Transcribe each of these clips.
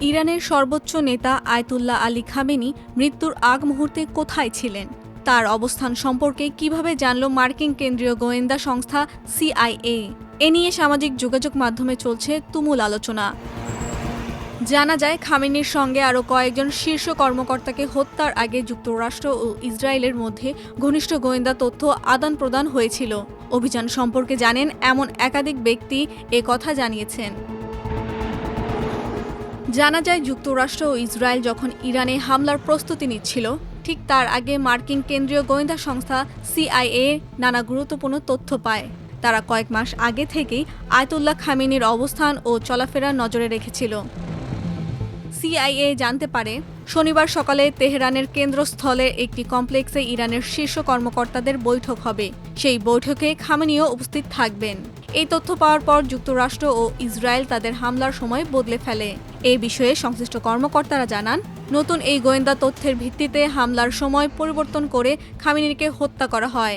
ইরানের সর্বোচ্চ নেতা আয়াতুল্লাহ আলী খামেনি মৃত্যুর আগ মুহূর্তে কোথায় ছিলেন, তার অবস্থান সম্পর্কে কিভাবে জানল মার্কিন কেন্দ্রীয় গোয়েন্দা সংস্থা সিআইএ। এ নিয়ে সামাজিক যোগাযোগ মাধ্যমে চলছে তুমুল আলোচনা। জানা যায়, খামেনির সঙ্গে আরও কয়েকজন শীর্ষ কর্মকর্তাকে হত্যার আগে যুক্তরাষ্ট্র ও ইসরায়েলের মধ্যে ঘনিষ্ঠ গোয়েন্দা তথ্য আদান প্রদান হয়েছিল। অভিযান সম্পর্কে জানেন এমন একাধিক ব্যক্তি এ কথা জানিয়েছেন। জানা যায়, যুক্তরাষ্ট্র ও ইসরায়েল যখন ইরানে হামলার প্রস্তুতি নিচ্ছিল, ঠিক তার আগে মার্কিন কেন্দ্রীয় গোয়েন্দা সংস্থা সিআইএ নানা গুরুত্বপূর্ণ তথ্য পায়। তারা কয়েক মাস আগে থেকেই আয়াতুল্লাহ খামেনির অবস্থান ও চলাফেরা নজরে রেখেছিল। সিআইএ জানতে পারে, শনিবার সকালে তেহরানের কেন্দ্রস্থলে একটি কমপ্লেক্সে ইরানের শীর্ষ কর্মকর্তাদের বৈঠক হবে। সেই বৈঠকে খামেনিও উপস্থিত থাকবেন। এই তথ্য পাওয়ার পর যুক্তরাষ্ট্র ও ইসরায়েল তাদের হামলার সময় বদলে ফেলে। এই বিষয়ে সংশ্লিষ্ট কর্মকর্তারা জানান, নতুন এই গোয়েন্দা তথ্যের ভিত্তিতে হামলার সময় পরিবর্তন করে খামেনিকে হত্যা করা হয়।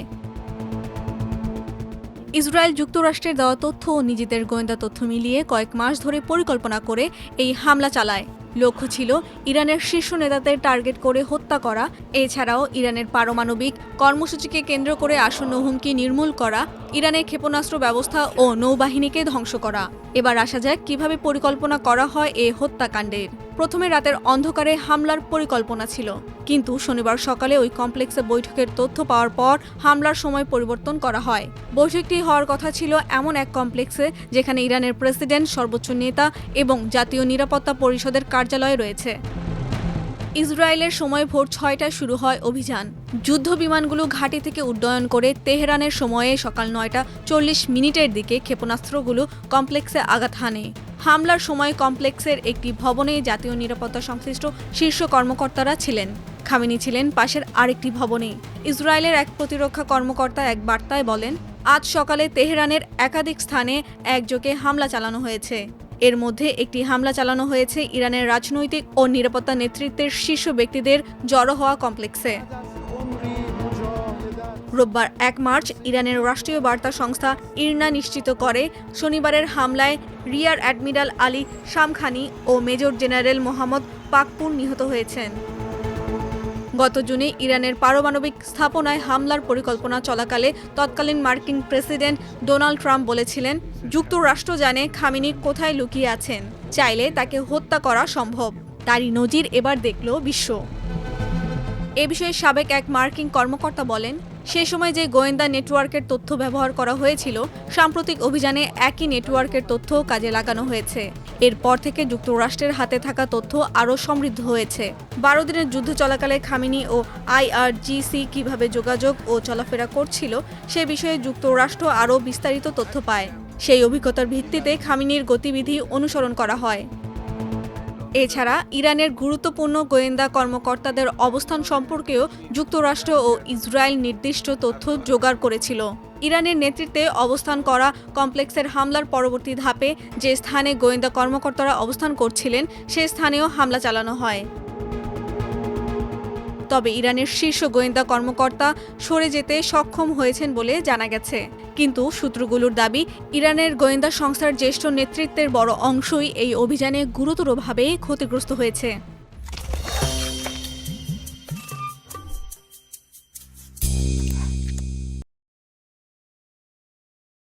ইসরায়েল যুক্তরাষ্ট্রের দেওয়া তথ্য ও নিজেদের গোয়েন্দা তথ্য মিলিয়ে কয়েক মাস ধরে পরিকল্পনা করে এই হামলা চালায়। লক্ষ্য ছিল ইরানের শীর্ষ নেতাদের টার্গেট করে হত্যা করা। এছাড়াও ইরানের পারমাণবিক কর্মসূচিকে কেন্দ্র করে আসন্ন হুমকি নির্মূল করা, ইরানের ক্ষেপণাস্ত্র ব্যবস্থা ও নৌবাহিনীকে ধ্বংস করা। এবার আসা যাক কিভাবে পরিকল্পনা করা হয় এই হত্যাকাণ্ডের। প্রথমে রাতের অন্ধকারে হামলার পরিকল্পনা ছিল, কিন্তু শনিবার সকালে ওই কমপ্লেক্সে বৈঠকের তথ্য পাওয়ার পর হামলার সময় পরিবর্তন করা হয়। বৈঠকটি হওয়ার কথা ছিল এমন এক কমপ্লেক্সে যেখানে ইরানের প্রেসিডেন্ট, সর্বোচ্চ নেতা এবং জাতীয় নিরাপত্তা পরিষদের কার্যালয় রয়েছে। ইসরায়েলের সময় ভোর ৬টায় শুরু হয় অভিযান। যুদ্ধ বিমানগুলো ঘাঁটি থেকে উড্ডয়ন করে তেহরানের সময়ে সকাল ৯টা ৪০ দিকে ক্ষেপণাস্ত্রগুলো কমপ্লেক্সে আঘাত হানে। হামলার সময় কমপ্লেক্সের একটি ভবনে জাতীয় নিরাপত্তা সংশ্লিষ্ট শীর্ষ কর্মকর্তারা ছিলেন। খামেনি ছিলেন পাশের আরেকটি ভবনে। ইসরায়েলের এক প্রতিরক্ষা কর্মকর্তা এক বার্তায় বলেন, আজ সকালে তেহরানের একাধিক স্থানে একযোগে হামলা চালানো হয়েছে। এর মধ্যে একটি হামলা চালানো হয়েছে ইরানের রাজনৈতিক ও নিরাপত্তা নেতৃত্বের শীর্ষ ব্যক্তিদের জড়ো হওয়া কমপ্লেক্সে। রোববার ১ মার্চ ইরানের রাষ্ট্রীয় বার্তা সংস্থা ইরনা নিশ্চিত করে, শনিবারের হামলায় রিয়ার অ্যাডমিরাল আলী শামখানি ও মেজর জেনারেল মোহাম্মদ পাকপুর নিহত হয়েছেন। গত জুনে ইরানের পারমাণবিক স্থাপনায় হামলার পরিকল্পনা চলাকালে তৎকালীন মার্কিন প্রেসিডেন্ট ডোনাল্ড ট্রাম্প বলেছিলেন, যুক্তরাষ্ট্র জানে খামেনি কোথায় লুকিয়ে আছেন, চাইলে তাকে হত্যা করা সম্ভব। তারই নজির এবার দেখল বিশ্ব। এ বিষয়ে সাবেক এক মার্কিন কর্মকর্তা বলেন, সে সময় যে গোয়েন্দা নেটওয়ার্কের তথ্য ব্যবহার করা হয়েছিল, সাম্প্রতিক অভিযানে একই নেটওয়ার্কের তথ্য কাজে লাগানো হয়েছে। এরপর থেকে যুক্তরাষ্ট্রের হাতে থাকা তথ্য আরও সমৃদ্ধ হয়েছে। ১২ দিনের যুদ্ধ চলাকালে খামেনি ও আইআরজিসি কিভাবে যোগাযোগ ও চলাফেরা করছিল সে বিষয়ে যুক্তরাষ্ট্র আরও বিস্তারিত তথ্য পায়। সেই অভিজ্ঞতার ভিত্তিতে খামেনির গতিবিধি অনুসরণ করা হয়। এছাড়া ইরানের গুরুত্বপূর্ণ গোয়েন্দা কর্মকর্তাদের অবস্থান সম্পর্কেও যুক্তরাষ্ট্র ও ইসরায়েল নির্দিষ্ট তথ্য জোগাড় করেছিল। ইরানের নেতৃত্বে অবস্থান করা কমপ্লেক্সের হামলার পরবর্তী ধাপে যে স্থানে গোয়েন্দা কর্মকর্তারা অবস্থান করছিলেন সে স্থানেও হামলা চালানো হয়। তবে ইরানের শীর্ষ গোয়েন্দা কর্মকর্তা সরে যেতে সক্ষম হয়েছেন বলে জানা গেছে। কিন্তু সূত্রগুলোর দাবি, ইরানের গোয়েন্দা সংস্থার জ্যেষ্ঠ নেতৃত্বের বড় অংশই এই অভিযানে গুরুতরভাবে ক্ষতিগ্রস্ত হয়েছে।